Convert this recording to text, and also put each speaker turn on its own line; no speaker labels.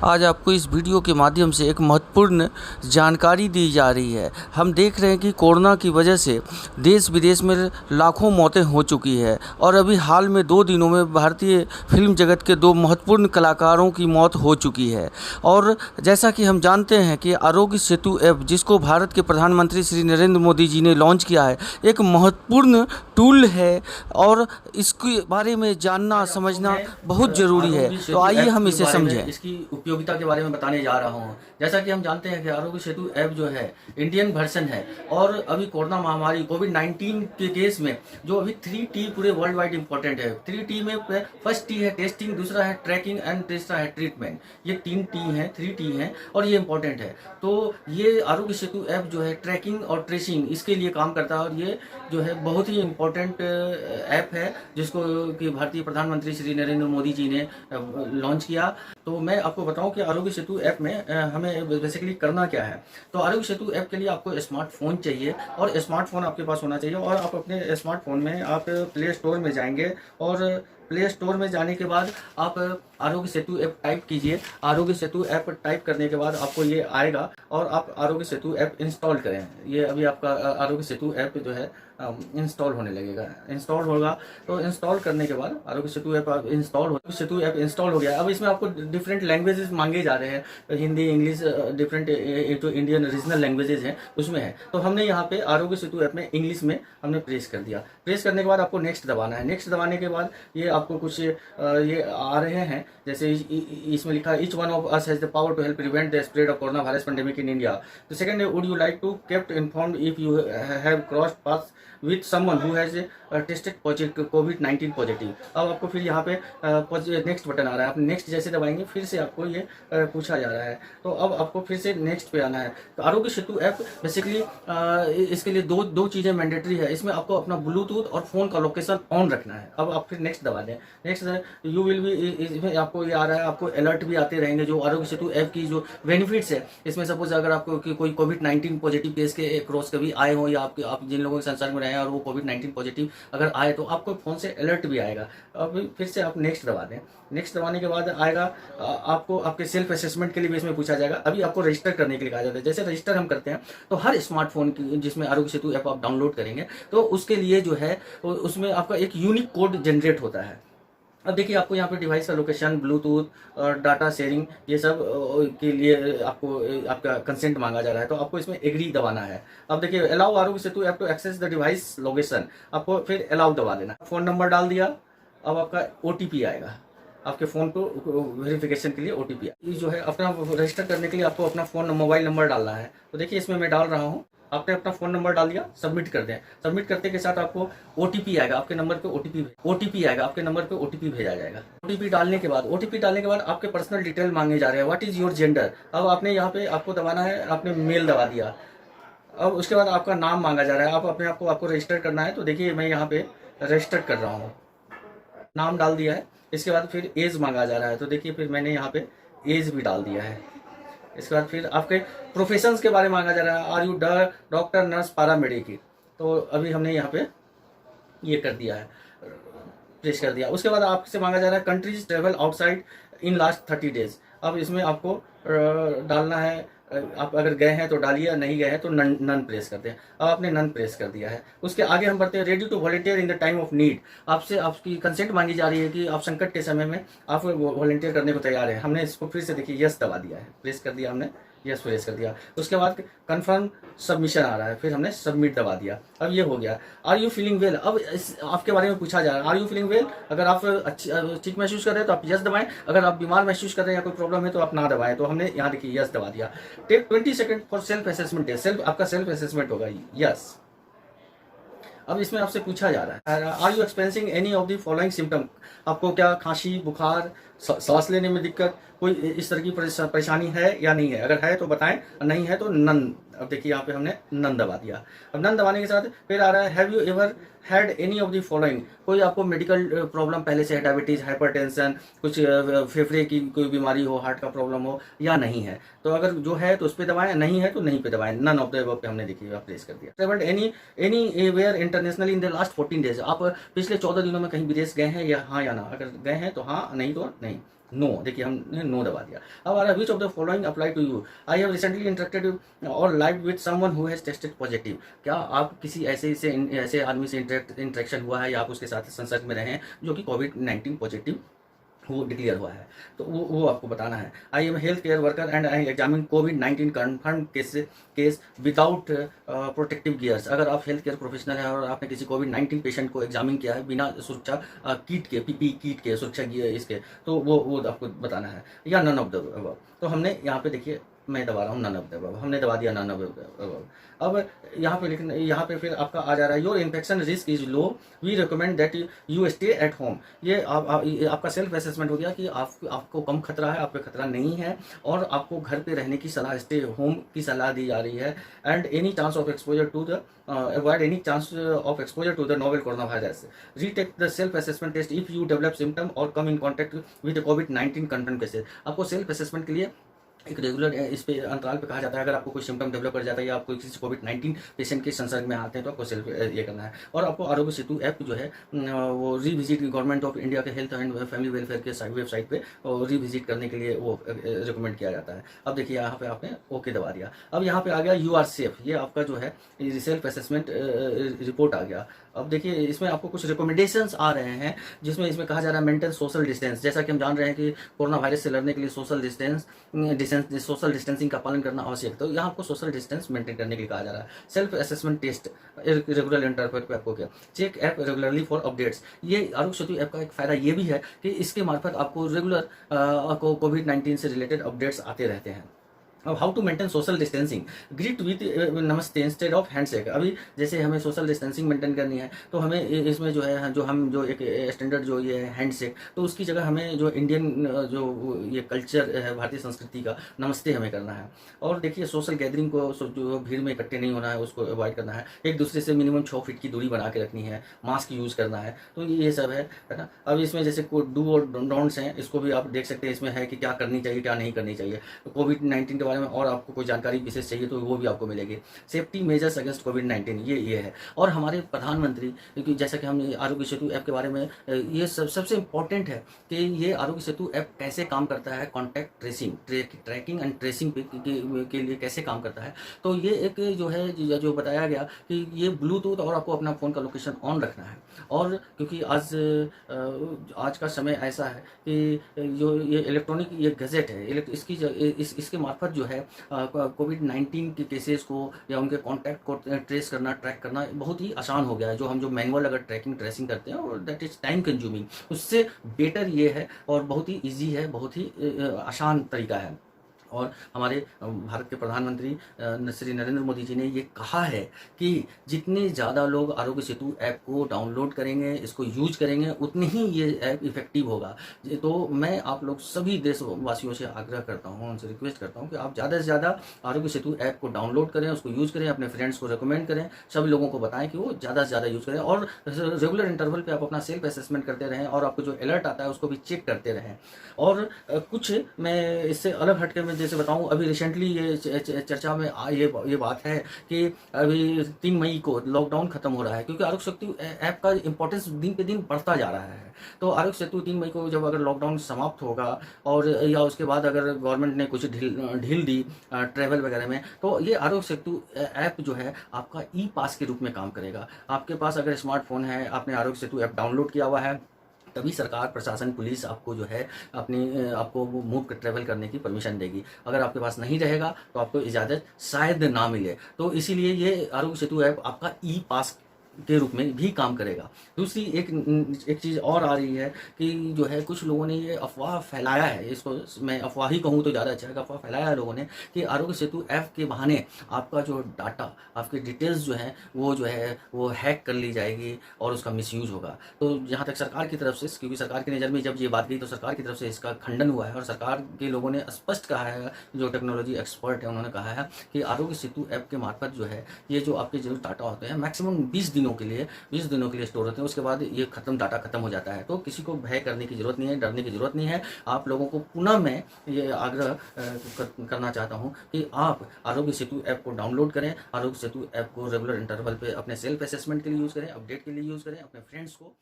आज आपको इस वीडियो के माध्यम से एक महत्वपूर्ण जानकारी दी जा रही है। हम देख रहे हैं कि कोरोना की वजह से देश विदेश में लाखों मौतें हो चुकी है और अभी हाल में 2 दिनों में भारतीय फिल्म जगत के 2 महत्वपूर्ण कलाकारों की मौत हो चुकी है। और जैसा कि हम जानते हैं कि आरोग्य सेतु ऐप, जिसको भारत के प्रधानमंत्री श्री नरेंद्र मोदी जी ने लॉन्च किया है, एक महत्वपूर्ण टूल है और इसके बारे में जानना समझना बहुत ज़रूरी है। तो आइए हम इसे समझें।
इसकी उपयोगिता के बारे में बताने जा रहा हूँ। जैसा कि हम जानते हैं कि आरोग्य सेतु ऐप जो है इंडियन वर्जन है और अभी कोरोना महामारी कोविड-19 के केस में जो अभी 3T पूरे वर्ल्ड वाइड इंपॉर्टेंट है। 3T में फर्स्ट T है टेस्टिंग, दूसरा है ट्रैकिंग एंड तीसरा है ट्रीटमेंट। ये 3T है, 3T है और ये इंपॉर्टेंट है। तो ये आरोग्य सेतु ऐप जो है ट्रैकिंग और ट्रेसिंग इसके लिए काम करता है और ये जो है बहुत ही इम्पोर्टेंट ऐप है जिसको कि भारतीय प्रधानमंत्री श्री नरेंद्र मोदी जी ने लॉन्च किया। तो मैं आपको बताऊं कि आरोग्य सेतु ऐप में हमें बेसिकली करना क्या है। तो आरोग्य सेतु ऐप के लिए आपको स्मार्टफोन चाहिए और स्मार्टफोन आपके पास होना चाहिए और आप अपने स्मार्टफोन में आप प्ले स्टोर में जाएंगे और प्ले स्टोर में जाने के बाद आप आरोग्य सेतु ऐप टाइप कीजिए। आरोग्य सेतु ऐप टाइप करने के बाद आपको ये आएगा और आप आरोग्य सेतु ऐप इंस्टॉल करें। ये अभी आपका आरोग्य सेतु ऐप जो है इंस्टॉल होने लगेगा। इंस्टॉल होगा तो इंस्टॉल करने के बाद आरोग्य सेतु ऐप सेतु ऐप इंस्टॉल हो गया। अब इसमें आपको डिफरेंट लैंग्वेजेस मांगे जा रहे हैं, हिंदी, इंग्लिश, डिफरेंट जो इंडियन रीजनल लैंग्वेजेस हैं उसमें है। तो हमने यहाँ पे आरोग्य सेतु ऐप में इंग्लिश में हमने प्रेस कर दिया। प्रेस करने के बाद आपको नेक्स्ट दबाना है। नेक्स्ट दबाने के बाद ये आपको कुछ ये आ रहे हैं, जैसे इसमें लिखा है each one of us has the power to help prevent the spread of corona virus pandemic in India. तो सेकंड है, would you like to kept informed if you have crossed paths with someone who has tested positive कोविड-19 positive. अब आपको फिर यहाँ पे next button आ रहा है। आप नेक्स्ट जैसे दबाएंगे फिर से आपको ये पूछा जा रहा है। तो अब आपको फिर से नेक्स्ट पे आना है। तो आरोग्य सेतु ऐप बेसिकली इसके लिए दो चीज़ें मैंडेटरी है। इसमें आपको अपना ब्लूटूथ और फोन का लोकेशन ऑन रखना है। अब आप फिर नेक्स्ट दबा दें। नेक्स्ट यू विल भी, इसमें आपको ये आ रहा है, आपको अलर्ट भी आते रहेंगे जो आरोग्य सेतु ऐप की जो बेनिफिट्स है। इसमें सपोज अगर आपको कोई कोविड-19 पॉजिटिव केस के क्रॉस कभी आए हो या आप जिन लोगों के संसर्ग में रहे हैं और वो कोविड-19 पॉजिटिव अगर आए तो आपको फोन से अलर्ट भी आएगा। अब फिर से आप नेक्स्ट दबा दें। नेक्स्ट दबाने के बाद आएगा आपको आपके सेल्फ असेसमेंट के लिए भी इसमें पूछा जाएगा। अभी आपको रजिस्टर करने के लिए कहा जाता है। जैसे रजिस्टर हम करते हैं तो हर स्मार्टफोन की जिसमें आरोग्य सेतु ऐप आप डाउनलोड करेंगे तो उसके लिए जो है उसमें आपका एक यूनिक कोड जनरेट होता है। अब देखिए आपको यहाँ पे डिवाइस का लोकेशन, ब्लूटूथ और डाटा शेयरिंग ये सब के लिए आपको आपका कंसेंट मांगा जा रहा है। तो आपको इसमें एग्री दबाना है। अब देखिए allow Aarogya Setu app to access the device location, आपको फिर अलाउ दबा देना। फोन नंबर डाल दिया। अब आपका OTP आएगा, आपके फ़ोन को वेरिफिकेशन के लिए OTP जो है अपना रजिस्टर करने के लिए आपको अपना फ़ोन मोबाइल नंबर डालना है। तो देखिए इसमें मैं डाल रहा हूँ। आपने अपना फ़ोन नंबर डाल दिया, सबमिट कर दें। सबमिट करते के साथ आपको OTP आएगा, आपके नंबर पे OTP आएगा, आपके नंबर पे OTP भेजा जाएगा। OTP डालने के बाद आपके पर्सनल डिटेल मांगे जा रहे हैं। What is your gender. अब आपने यहाँ पे आपको दबाना है, आपने मेल दबा दिया। अब उसके बाद आपका नाम मांगा जा रहा है। आप अपने आपको रजिस्टर करना है। तो देखिए मैं यहाँ पे रजिस्टर कर रहा हूँ, नाम डाल दिया है। इसके बाद फिर एज मांगा जा रहा है। तो देखिए फिर मैंने यहाँ पे एज भी डाल दिया है। इसके बाद फिर आपके प्रोफेशंस के बारे में मांगा जा रहा है। Are you doctor, nurse, paramedic. तो अभी हमने यहाँ पे ये कर दिया है, प्रेस कर दिया। उसके बाद आपसे मांगा जा रहा है countries travel outside in last 30 days. अब इसमें आपको डालना है, आप अगर गए हैं तो डालिए, नहीं गए हैं तो नन प्रेस करते हैं। अब आपने नन प्रेस कर दिया है। उसके आगे हम बढ़ते हैं, ready to volunteer in the time of need. आपसे आपकी कंसेंट मांगी जा रही है कि आप संकट के समय में आप वॉलंटियर करने को तैयार हैं। हमने इसको फिर से देखिए यस दबा दिया है, प्रेस कर दिया हमने, यस प्रेस कर दिया। उसके बाद कंफर्म सबमिशन आ रहा है, फिर हमने सबमिट दबा दिया। अब ये हो गया। Are you feeling well. अब आपके बारे में पूछा जा रहा है, आर यू फीलिंग वेल। अगर आप ठीक महसूस कर रहे हैं तो आप यस दबाएं। अगर आप बीमार महसूस कर रहे हैं या कोई प्रॉब्लम है तो आप ना दबाएं। तो हमने यहाँ देखिए यस दबा दिया। Take 20 second for self assessment. आपका सेल्फ असेसमेंट होगा, यस। अब इसमें आपसे पूछा जा रहा है, are you experiencing any of the following symptom. आपको क्या खांसी, बुखार, सांस लेने में दिक्कत, कोई इस तरह की परेशानी है या नहीं है। अगर है तो बताएं, नहीं है तो नन। अब देखिए यहाँ पे हमने नन दबा दिया। अब नन दबाने के साथ फिर आ रहा है, have you ever had any of the following. कोई आपको मेडिकल प्रॉब्लम पहले से है, डायबिटीज़, हाइपरटेंशन, कुछ फेफड़े की कोई बीमारी हो, हार्ट का प्रॉब्लम हो या नहीं है। तो अगर जो है तो उस पर दबाएं, नहीं है तो नहीं पे दबाएं। नन ऑफ द अबव पे हमने देखिए प्रेस कर दिया। Travelled anywhere internationally in the last 14 days. आप पिछले 14 दिनों में कहीं विदेश गए हैं या हाँ या ना। अगर गए हैं तो हाँ, नहीं तो नहीं, नो, देखिए हमने नो दबा दिया। अब आ रहा है, which of the following apply to you? I have recently interacted or live with someone who has tested positive. क्या आप किसी ऐसे आदमी से इंटरेक्शन हुआ है या आप उसके साथ संपर्क में रहे हैं जो कि कोविड-19 पॉजिटिव वो डिक्लेयर हुआ है? तो वो आपको बताना है। I am health care worker and I examine covid confirm case without protective gears. अगर आप हेल्थ केयर प्रोफेशनल हैं और आपने किसी कोविड-19 पेशेंट को एग्जामिन किया है बिना सुरक्षा किट के, पीपी किट के, सुरक्षा इसके, तो वो आपको बताना है, या नन ऑफ द अबव। तो हमने यहाँ पे देखिए, मैं दबा रहा हूँ नन ऑफ द अबव, हमने दबा दिया नन ऑफ द अबव। अब यहाँ पे लेकिन यहाँ पे फिर आपका आ जा रहा है, your infection risk is low, we recommend that you stay at home. ये आपका सेल्फ असेसमेंट हो गया कि आपको कम खतरा है, आप पे खतरा नहीं है, और आपको घर पे रहने की सलाह, स्टे होम की सलाह दी जा रही है। And any chance of exposure to the avoid any chance of exposure to the novel corona virus, retake the self assessment test if you develop symptom or come in contact with कोविड-19 confirm cases. आपको self assessment के लिए एक regular इस पे अंतराल पे कहा जाता है, अगर आपको कोई सिम्टम डेवलप कर जाता है या आप कोई किसी कोविड-19 पेशेंट के संसर्ग में आते हैं तो आपको सेल्फ ये करना है। और आपको आरोग्य सेतु ऐप जो है वो रिविजिट गवर्नमेंट ऑफ इंडिया के हेल्थ एंड फैमिली वेलफेयर के वेबसाइट पे रिविजिट करने के लिए वो रिकमेंड किया जाता है। अब देखिए यहाँ पे आपने ओके दबा दिया। अब यहाँ पे आ गया यू आर सेफ, ये आपका जो है सेल्फ असेसमेंट रिपोर्ट आ गया। अब देखिए इसमें आपको कुछ रिकमेंडेशंस आ रहे हैं, जिसमें इसमें कहा जा रहा है मेंटेन सोशल डिस्टेंस। जैसा कि हम जान रहे हैं कि कोरोना वायरस से लड़ने के लिए सोशल डिस्टेंसिंग का पालन करना आवश्यक है, तो यहाँ आपको सोशल डिस्टेंस मेंटेन करने के लिए कहा जा रहा है। Self assessment test regular interval पे आपको क्या, check app regularly for updates. ये आरोग्य सेतु ऐप का एक फायदा ये भी है कि इसके मार्फत आपको रेगुलर कोविड-19 से रिलेटेड अपडेट्स आते रहते हैं। अब how to maintain social distancing, greet with namaste instead of handshake. अभी जैसे हमें सोशल डिस्टेंसिंग मेंटेन करनी है तो हमें इसमें जो है जो एक स्टैंडर्ड जो ये है हैंडशेक, तो उसकी जगह हमें जो इंडियन जो ये कल्चर है भारतीय संस्कृति का, नमस्ते हमें करना है। और देखिए सोशल गैदरिंग को, जो भीड़ में इकट्ठे नहीं होना है उसको अवॉइड करना है, एक दूसरे से मिनिमम 6 फीट की दूरी बना के रखनी है, मास्क यूज़ करना है, तो ये सब है ना। अब इसमें जैसे डू और डोंट्स हैं, इसको भी आप देख सकते हैं, इसमें है कि क्या करनी चाहिए क्या नहीं करनी चाहिए। कोविड-19 के बारे में और आपको कोई जानकारी विशेष चाहिए तो वो भी आपको मिलेगी। सेफ्टी मेजर्स अगेंस्ट कोविड-19 ये है। और हमारे प्रधानमंत्री, क्योंकि जैसा कि हम आरोग्य सेतु ऐप के बारे में, ये सबसे इम्पोर्टेंट है कि ये आरोग्य सेतु ऐप कैसे काम करता है, contact tracing, tracking and tracing के लिए कैसे काम करता है। तो ये एक जो है जो बताया गया कि ये ब्लूटूथ और आपको अपना फ़ोन का लोकेशन ऑन रखना है। और क्योंकि आज का समय ऐसा है कि जो ये इलेक्ट्रॉनिक ये गैजेट है, इसके मार्फत जो है कोविड-19 के केसेस को या उनके कॉन्टैक्ट को ट्रेस करना, ट्रैक करना बहुत ही आसान हो गया है। जो हम मैनुअल अगर ट्रैकिंग ट्रेसिंग करते हैं और दैट इज़ टाइम कंज्यूमिंग, उससे बेटर ये है और बहुत ही ईजी है, बहुत ही आसान तरीका है। और हमारे भारत के प्रधानमंत्री श्री नरेंद्र मोदी जी ने ये कहा है कि जितने ज़्यादा लोग आरोग्य सेतु ऐप को डाउनलोड करेंगे, इसको यूज करेंगे, उतनी ही ये ऐप इफेक्टिव होगा। तो मैं आप लोग सभी देशवासियों से आग्रह करता हूँ, उनसे रिक्वेस्ट करता हूँ कि आप ज़्यादा से ज़्यादा आरोग्य सेतु ऐप को डाउनलोड करें, उसको यूज़ करें, अपने फ्रेंड्स को रिकमेंड करें, सभी लोगों को बताएं कि वो ज़्यादा से ज़्यादा यूज़ करें। और रेगुलर इंटरवल पर आप अपना सेल्फ असेसमेंट करते रहें और आपको जो अलर्ट आता है उसको भी चेक करते रहें। और कुछ मैं इससे अलग हटके मैं जैसे बताऊं, अभी रिसेंटली ये चर्चा में ये बात है कि अभी 3 मई को लॉकडाउन खत्म हो रहा है, क्योंकि आरोग्य सेतु ऐप का इंपॉर्टेंस दिन पे दिन बढ़ता जा रहा है। तो आरोग्य सेतु 3 मई को जब अगर लॉकडाउन समाप्त होगा और या उसके बाद अगर गवर्नमेंट ने कुछ ढील दी ट्रैवल वगैरह में, तो ये आरोग्य सेतु ऐप जो है आपका ई पास के रूप में काम करेगा। आपके पास अगर स्मार्टफोन है, आपने आरोग्य सेतु ऐप डाउनलोड किया हुआ है, तभी सरकार, प्रशासन, पुलिस आपको जो है आपको मुफ्त ट्रैवल करने की परमिशन देगी। अगर आपके पास नहीं रहेगा तो आपको इजाज़त शायद ना मिले। तो इसीलिए ये आरोग्य सेतु ऐप आपका ई पास के रूप में भी काम करेगा। दूसरी एक चीज़ और आ रही है कि जो है कुछ लोगों ने ये अफवाह फैलाया है, इसको मैं अफवाह ही कहूँ तो ज़्यादा अच्छा है, अफवाह फैलाया है लोगों ने कि आरोग्य सेतु ऐप के बहाने आपका जो डाटा, आपके डिटेल्स जो है वो हैक कर ली जाएगी और उसका मिसयूज़ होगा। तो जहाँ तक सरकार की तरफ से, क्योंकि सरकार की नज़र में जब ये बात गई तो सरकार की तरफ से इसका खंडन हुआ है और सरकार के लोगों ने स्पष्ट कहा है, जो टेक्नोलॉजी एक्सपर्ट है उन्होंने कहा है कि आरोग्य सेतु ऐप के मार्फत जो है ये जो आपके जो डाटा होते हैं मैक्सिमम 20 दिनों के लिए स्टोर होते हैं, उसके बाद ये डाटा खत्म हो जाता है। तो किसी को भय करने की जरूरत नहीं है, डरने की जरूरत नहीं है। आप लोगों को पुनः मैं ये आग्रह करना चाहता हूँ कि आप आरोग्य सेतु ऐप को डाउनलोड करें, आरोग्य सेतु ऐप को रेगुलर इंटरवल पे अपने सेल्फ असेसमेंट के लिए यूज़ करें, अपडेट के लिए यूज़ करें, अपने फ्रेंड्स को